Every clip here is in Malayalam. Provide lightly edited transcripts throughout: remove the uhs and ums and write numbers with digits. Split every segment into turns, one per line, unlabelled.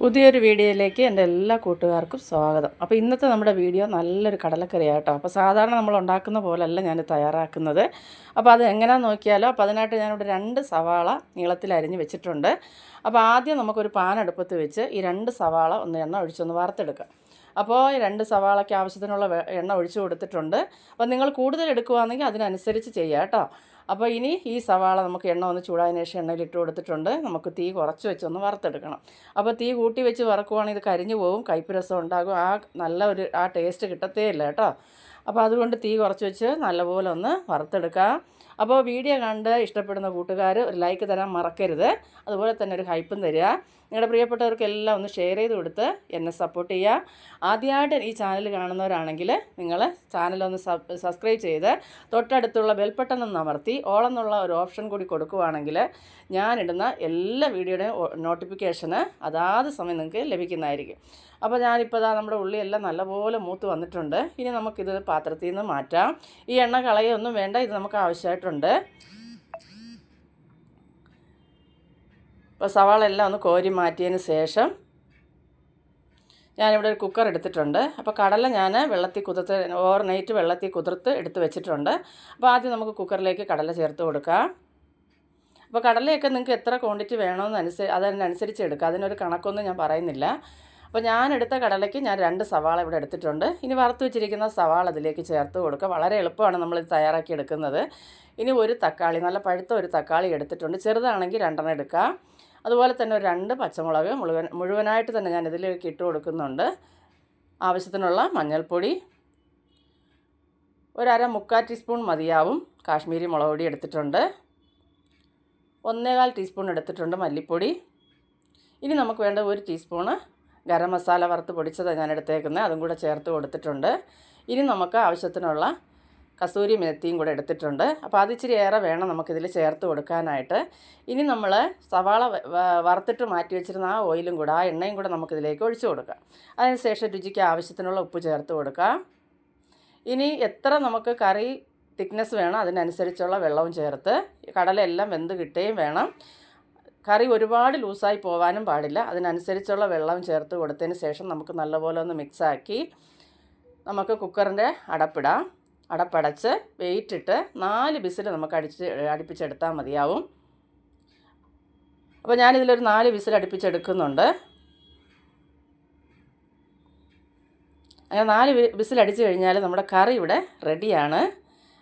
പുതിയൊരു വീഡിയോയിലേക്ക് എൻ്റെ എല്ലാ കൂട്ടുകാർക്കും സ്വാഗതം. അപ്പോൾ ഇന്നത്തെ നമ്മുടെ വീഡിയോ നല്ലൊരു കടലക്കറിയാട്ടോ. അപ്പോൾ സാധാരണ നമ്മൾ ഉണ്ടാക്കുന്ന പോലല്ല ഞാൻ തയ്യാറാക്കുന്നത്. അപ്പോൾ അത് എങ്ങനെയാണെന്ന് നോക്കിയാലോ. അപ്പോൾ അതിനായിട്ട് ഞാനിവിടെ 2 സവാള നീളത്തിൽ അരിഞ്ഞ് വെച്ചിട്ടുണ്ട്. അപ്പോൾ ആദ്യം നമുക്കൊരു പാൻ അടുപ്പത്ത് വെച്ച് ഈ 2 സവാള എണ്ണ ഒഴിച്ചൊന്ന് വറുത്തെടുക്കാം. അപ്പോൾ 2 സവാളയ്ക്ക് ആവശ്യത്തിനുള്ള എണ്ണ ഒഴിച്ചു കൊടുത്തിട്ടുണ്ട്. അപ്പോൾ നിങ്ങൾ കൂടുതൽ എടുക്കുകയാണെങ്കിൽ അതിനനുസരിച്ച് ചെയ്യുക കേട്ടോ. അപ്പോൾ ഇനി ഈ സവാള നമുക്ക് എണ്ണ ഒന്ന് ചൂടായതിനു ശേഷം എണ്ണയിലിട്ട് കൊടുത്തിട്ടുണ്ട്. നമുക്ക് തീ കുറച്ച് വെച്ചൊന്ന് വറുത്തെടുക്കണം. അപ്പോൾ തീ കൂട്ടി വെച്ച് വറക്കുവാണെങ്കിൽ ഇത് കരിഞ്ഞു പോകും, കയ്പ്പ് രസം ഉണ്ടാകും, നല്ല ഒരു ടേസ്റ്റ് കിട്ടത്തേ ഇല്ല കേട്ടോ. അപ്പോൾ അതുകൊണ്ട് തീ കുറച്ച് വെച്ച് നല്ലപോലെ ഒന്ന് വറുത്തെടുക്കാം. അപ്പോൾ വീഡിയോ കണ്ട് ഇഷ്ടപ്പെടുന്ന കൂട്ടുകാർ ഒരു ലൈക്ക് തരാൻ മറക്കരുത്. അതുപോലെ തന്നെ ഒരു ഹൈപ്പും തരിക. നിങ്ങളുടെ പ്രിയപ്പെട്ടവർക്കെല്ലാം ഒന്ന് ഷെയർ ചെയ്ത് കൊടുത്ത് എന്നെ സപ്പോർട്ട് ചെയ്യുക. ആദ്യമായിട്ട് ഈ ചാനൽ കാണുന്നവരാണെങ്കിൽ നിങ്ങൾ ചാനലൊന്ന് സബ്സ്ക്രൈബ് ചെയ്ത് തൊട്ടടുത്തുള്ള ബെൽ ബട്ടൺ ഒന്ന് അമർത്തി ഓൾ എന്നുള്ള ഒരു ഓപ്ഷൻ കൂടി കൊടുക്കുകയാണെങ്കിൽ ഞാനിടുന്ന എല്ലാ വീഡിയോയുടെയും നോട്ടിഫിക്കേഷന് അതാത് സമയം നിങ്ങൾക്ക് ലഭിക്കുന്നതായിരിക്കും. അപ്പോൾ ഞാനിപ്പോൾ നമ്മുടെ ഉള്ളിയെല്ലാം നല്ലപോലെ മൂത്ത് വന്നിട്ടുണ്ട്. ഇനി നമുക്കിത് പാത്രത്തിൽ നിന്ന് മാറ്റാം. ഈ എണ്ണ കളയൊന്നും വേണ്ട, ഇത് നമുക്ക് ആവശ്യമായിട്ടുണ്ട്. അപ്പോൾ സവാള എല്ലാം ഒന്ന് കോരി മാറ്റിയതിന് ശേഷം ഞാനിവിടെ ഒരു കുക്കർ എടുത്തിട്ടുണ്ട്. അപ്പോൾ കടല ഞാൻ ഓവർനൈറ്റ് വെള്ളത്തിൽ കുതിർത്ത് എടുത്ത് വെച്ചിട്ടുണ്ട്. അപ്പോൾ ആദ്യം നമുക്ക് കുക്കറിലേക്ക് കടല ചേർത്ത് കൊടുക്കാം. അപ്പോൾ കടലയൊക്കെ നിങ്ങൾക്ക് എത്ര ക്വാണ്ടിറ്റി വേണമെന്ന് അതിനനുസരിച്ച് എടുക്കുക. അതിനൊരു കണക്കൊന്നും ഞാൻ പറയുന്നില്ല. അപ്പോൾ ഞാൻ എടുത്ത കടലയ്ക്ക് ഞാൻ 2 സവാള ഇവിടെ എടുത്തിട്ടുണ്ട്. ഇനി വറുത്ത് വെച്ചിരിക്കുന്ന സവാള അതിലേക്ക് ചേർത്ത് കൊടുക്കുക. വളരെ എളുപ്പമാണ് നമ്മളിത് തയ്യാറാക്കി എടുക്കുന്നത്. ഇനി ഒരു തക്കാളി, നല്ല പഴുത്ത ഒരു തക്കാളി എടുത്തിട്ടുണ്ട്. ചെറുതാണെങ്കിൽ 2 എടുക്കുക. അതുപോലെ തന്നെ ഒരു 2 പച്ചമുളക് മുഴുവനായിട്ട് തന്നെ ഞാൻ ഇതിലേക്ക് ഇട്ട് കൊടുക്കുന്നുണ്ട്. ആവശ്യത്തിനുള്ള മഞ്ഞൾപ്പൊടി, ഒരു മുക്കാൽ ടീസ്പൂൺ മതിയാവും കാശ്മീരി മുളക് പൊടി എടുത്തിട്ടുണ്ട്. 1/4 ടീസ്പൂൺ എടുത്തിട്ടുണ്ട് മല്ലിപ്പൊടി. ഇനി നമുക്ക് വേണ്ട 1 ടീസ്പൂണ് ഗരം മസാല വറുത്ത് പൊടിച്ചതാണ് ഞാൻ എടുത്തേക്കുന്നത്, അതും കൂടെ ചേർത്ത് കൊടുത്തിട്ടുണ്ട്. ഇനി നമുക്ക് ആവശ്യത്തിനുള്ള കസൂരി മേത്തിയും കൂടെ എടുത്തിട്ടുണ്ട്. അപ്പോൾ അത് ഇച്ചിരി ഏറെ വേണം നമുക്കിതിൽ ചേർത്ത് കൊടുക്കാനായിട്ട്. ഇനി നമ്മൾ സവാള വറുത്തിട്ട് മാറ്റി വെച്ചിരുന്ന ആ ഓയിലും കൂടെ, ആ എണ്ണയും കൂടെ നമുക്കിതിലേക്ക് ഒഴിച്ചു കൊടുക്കാം. അതിനുശേഷം രുചിക്ക് ആവശ്യത്തിനുള്ള ഉപ്പ് ചേർത്ത് കൊടുക്കാം. ഇനി എത്ര നമുക്ക് കറി തിക്നെസ് വേണം അതിനനുസരിച്ചുള്ള വെള്ളവും ചേർത്ത്, കടലെല്ലാം വെന്ത് കിട്ടുകയും വേണം. കറി ഒരുപാട് ലൂസായി പോകാനും പാടില്ല. അതിനനുസരിച്ചുള്ള വെള്ളം ചേർത്ത് കൊടുത്തതിന് ശേഷം നമുക്ക് നല്ലപോലെ ഒന്ന് മിക്സാക്കി നമുക്ക് കുക്കറിൻ്റെ അടപ്പിടാം. അടപ്പടച്ച് വെയിറ്റിട്ട് 4 വിസിൽ നമുക്ക് അടുപ്പിച്ചെടുത്താൽ മതിയാവും. അപ്പോൾ ഞാനിതിലൊരു 4 വിസിൽ അടുപ്പിച്ചെടുക്കുന്നുണ്ട്. അങ്ങനെ 4 വിസിൽ അടിച്ചു കഴിഞ്ഞാൽ നമ്മുടെ കറി ഇവിടെ റെഡിയാണ്.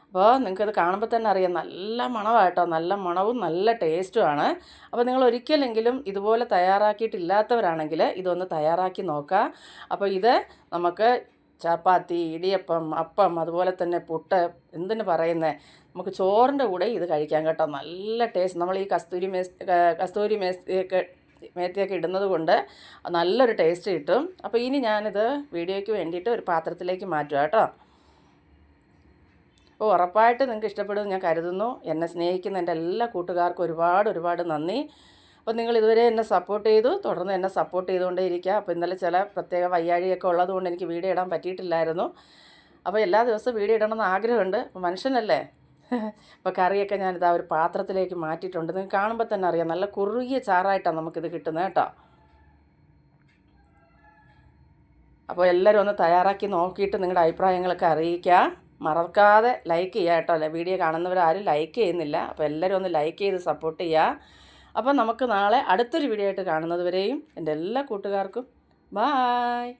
അപ്പോൾ നിങ്ങൾക്കത് കാണുമ്പോൾ തന്നെ അറിയാം, നല്ല മണമായിട്ടോ, നല്ല മണവും നല്ല ടേസ്റ്റുമാണ്. അപ്പോൾ നിങ്ങൾ ഒരിക്കലെങ്കിലും ഇതുപോലെ തയ്യാറാക്കിയിട്ടില്ലാത്തവരാണെങ്കിൽ ഇതൊന്ന് തയ്യാറാക്കി നോക്കുക. അപ്പോൾ ഇത് നമുക്ക് ചപ്പാത്തി, ഇടിയപ്പം, അപ്പം, അതുപോലെ തന്നെ പുട്ട്, എന്തിനു പറയുന്നത്, നമുക്ക് ചോറിൻ്റെ കൂടെ ഇത് കഴിക്കാം കേട്ടോ. നല്ല ടേസ്റ്റ്. നമ്മൾ ഈ കസ്തൂരി മേത്തിയൊക്കെ ഇടുന്നത് കൊണ്ട് നല്ലൊരു ടേസ്റ്റ് കിട്ടും. അപ്പോൾ ഇനി ഞാനിത് വീഡിയോയ്ക്ക് വേണ്ടിയിട്ട് ഒരു പാത്രത്തിലേക്ക് മാറ്റുക കേട്ടോ. അപ്പോൾ ഉറപ്പായിട്ട് നിങ്ങൾക്ക് ഇഷ്ടപ്പെടുമെന്ന് ഞാൻ കരുതുന്നു. എന്നെ സ്നേഹിക്കുന്ന എൻ്റെ എല്ലാ കൂട്ടുകാർക്കും ഒരുപാട് നന്ദി. അപ്പോൾ നിങ്ങൾ ഇതുവരെ എന്നെ സപ്പോർട്ട് ചെയ്തു, തുടർന്ന് എന്നെ സപ്പോർട്ട് ചെയ്തുകൊണ്ടേ ഇരിക്കുക. അപ്പോൾ ഇന്നലെ ചില പ്രത്യേക വയ്യാഴിയൊക്കെ ഉള്ളതുകൊണ്ട് എനിക്ക് വീഡിയോ ഇടാൻ പറ്റിയിട്ടില്ലായിരുന്നു. അപ്പോൾ എല്ലാ ദിവസവും വീഡിയോ ഇടണമെന്ന് ആഗ്രഹമുണ്ട്. അപ്പോൾ മനുഷ്യനല്ലേ. അപ്പോൾ കറിയൊക്കെ ഞാനിതാ ഒരു പാത്രത്തിലേക്ക് മാറ്റിയിട്ടുണ്ട്. നിങ്ങൾക്ക് കാണുമ്പോൾ തന്നെ അറിയാം, നല്ല കുറുകിയ ചാറായിട്ടാണ് നമുക്കിത് കിട്ടുന്നത് കേട്ടോ. അപ്പോൾ എല്ലാവരും ഒന്ന് തയ്യാറാക്കി നോക്കിയിട്ട് നിങ്ങളുടെ അഭിപ്രായങ്ങളൊക്കെ അറിയിക്കുക. മറക്കാതെ ലൈക്ക് ചെയ്യുക കേട്ടോ. വീഡിയോ കാണുന്നവരാരും ലൈക്ക് ചെയ്യുന്നില്ല. അപ്പോൾ എല്ലാവരും ഒന്ന് ലൈക്ക് ചെയ്ത് സപ്പോർട്ട് ചെയ്യുക. അപ്പോൾ നമുക്ക് നാളെ അടുത്തൊരു വീഡിയോ ആയിട്ട് കാണുന്നത് വരെയും എൻ്റെ എല്ലാ കൂട്ടുകാർക്കും ബായ്.